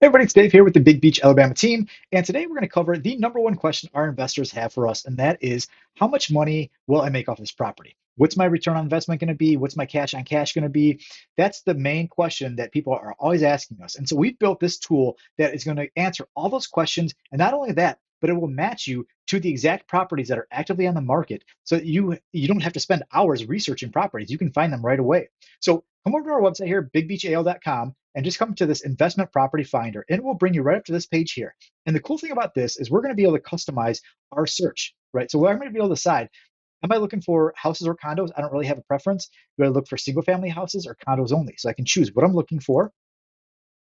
Hey everybody, it's Dave here with the Big Beach, Alabama team, and today we're going to cover the number one question our investors have for us, and that is, how much money will I make off this property? What's my return on investment going to be? What's my cash on cash going to be? That's the main question that people are always asking us. And so we've built this tool that is going to answer all those questions, and not only that, but it will match you to the exact properties that are actively on the market, so that you don't have to spend hours researching properties. You can find them right away. So come over to our website here, bigbeachal.com, and just come to this investment property finder, and it will bring you right up to this page here. And the cool thing about this is we're going to be able to customize our search, right? So I'm going to be able to decide, am I looking for houses or condos? I don't really have a preference. Do I look for single family houses or condos only? So I can choose what I'm looking for.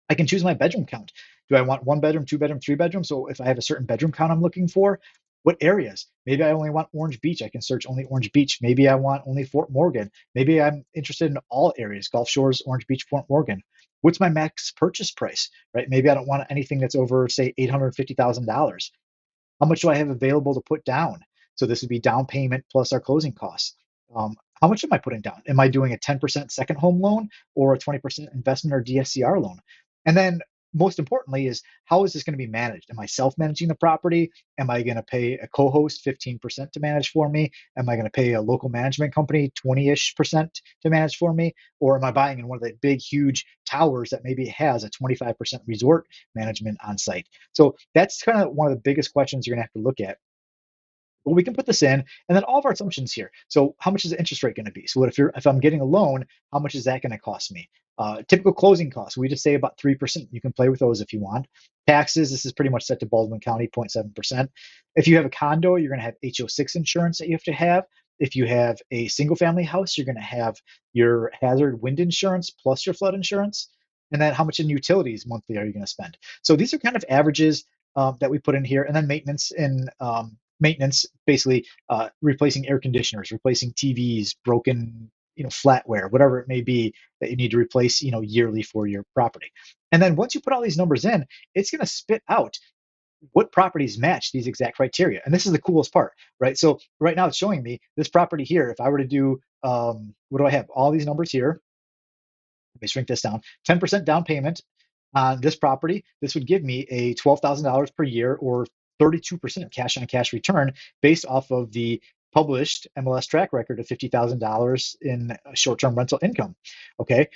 I can choose my bedroom count. Do I want one bedroom, two bedroom, three bedroom? So if I have a certain bedroom count I'm looking for, what areas? Maybe I only want Orange Beach. I can search only Orange Beach. Maybe I want only Fort Morgan. Maybe I'm interested in all areas, Gulf Shores, Orange Beach, Fort Morgan. What's my max purchase price, right? Maybe I don't want anything that's over, say, $850,000. How much do I have available to put down? So this would be down payment plus our closing costs. How much am I putting down? Am I doing a 10% second home loan or a 20% investment or DSCR loan? And then most importantly is, how is this going to be managed? Am I self-managing the property? Am I going to pay a co-host 15% to manage for me? Am I going to pay a local management company 20-ish% to manage for me? Or am I buying in one of the big, huge towers that maybe has a 25% resort management on site? So that's kind of one of the biggest questions you're going to have to look at. Well, we can put this in, and then all of our assumptions here. So how much is the interest rate going to be? So what if I'm getting a loan, how much is that going to cost me? Typical closing costs, we just say about 3%. You can play with those if you want. Taxes, this is pretty much set to Baldwin County, 0.7%. If you have a condo, you're going to have HO6 insurance that you have to have. If you have a single family house, you're going to have your hazard wind insurance plus your flood insurance. And then how much in utilities monthly are you going to spend? So these are kind of averages that we put in here, and then maintenance, basically replacing air conditioners, replacing TVs, broken flatware, whatever it may be that you need to replace yearly for your property. And then once you put all these numbers in, it's going to spit out what properties match these exact criteria. And this is the coolest part, right? So right now it's showing me this property here. If I were to do, what do I have? All these numbers here. Let me shrink this down. 10% down payment on this property. This would give me a $12,000 per year, or 32% cash on cash return, based off of the published MLS track record of $50,000 in short-term rental income. Okay,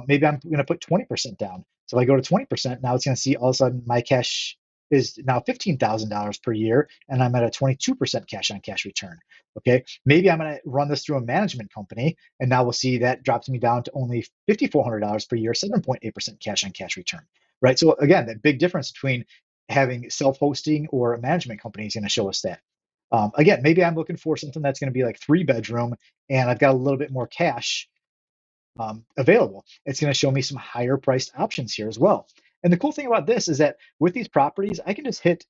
maybe I'm going to put 20% down. So if I go to 20%, now it's going to see all of a sudden my cash is now $15,000 per year, and I'm at a 22% cash on cash return. Okay, maybe I'm going to run this through a management company, and now we'll see that drops me down to only $5,400 per year, 7.8% cash on cash return. Right. So again, that big difference between having self-hosting or a management company is going to show us that. Again, maybe I'm looking for something that's going to be like 3 bedroom, and I've got a little bit more cash available. It's going to show me some higher priced options here as well. And the cool thing about this is that with these properties, I can just hit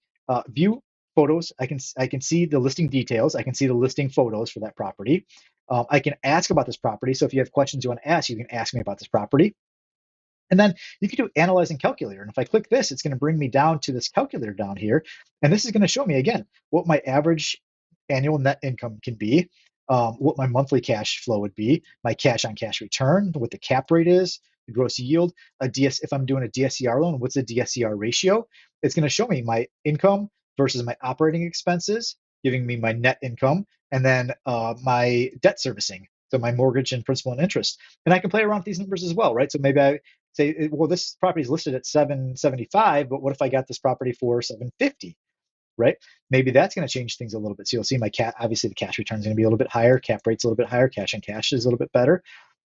view photos. I can see the listing details. I can see the listing photos for that property. I can ask about this property. So if you have questions you want to ask, you can ask me about this property. And then you can do analyzing calculator. And if I click this, it's going to bring me down to this calculator down here. And this is going to show me again what my average annual net income can be, what my monthly cash flow would be, my cash on cash return, what the cap rate is, the gross yield, if I'm doing a DSCR loan, what's the DSCR ratio? It's going to show me my income versus my operating expenses, giving me my net income, and then my debt servicing. So my mortgage and principal and interest. And I can play around with these numbers as well, right? So maybe I say, well, this property is listed at 775, but what if I got this property for 750, right? Maybe that's going to change things a little bit. So you'll see my obviously the cash return is going to be a little bit higher, cap rate's a little bit higher, cash on cash is a little bit better.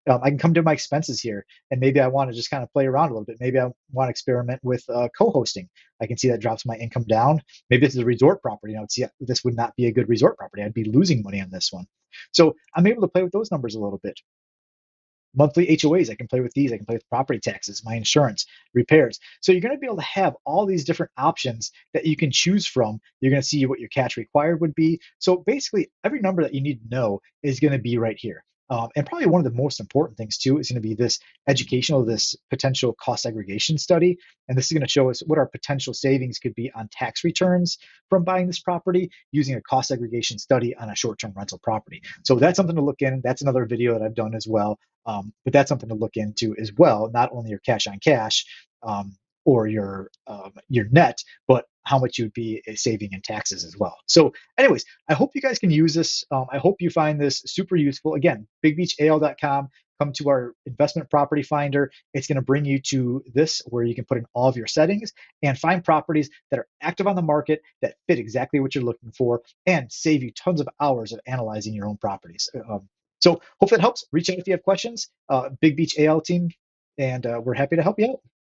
I can come to my expenses here, and maybe I want to just kind of play around a little bit. Maybe I want to experiment with co-hosting. I can see that drops my income down. Maybe this is a resort property. See, this would not be a good resort property. I'd be losing money on this one. So I'm able to play with those numbers a little bit. Monthly HOAs, I can play with these. I can play with property taxes, my insurance, repairs. So you're going to be able to have all these different options that you can choose from. You're going to see what your cash required would be. So basically, every number that you need to know is going to be right here. And probably one of the most important things too is going to be this educational, this potential cost segregation study. And this is going to show us what our potential savings could be on tax returns from buying this property using a cost segregation study on a short-term rental property. So that's something to look in. That's another video that I've done as well. But that's something to look into as well, not only your cash on cash, or your net, but how much you'd be saving in taxes as well. So, anyways, I hope you guys can use this. I hope you find this super useful. Again, bigbeachal.com. Come to our investment property finder. It's going to bring you to this where you can put in all of your settings and find properties that are active on the market that fit exactly what you're looking for and save you tons of hours of analyzing your own properties. So hope that helps. Reach out if you have questions. Big Beach AL team, and we're happy to help you out.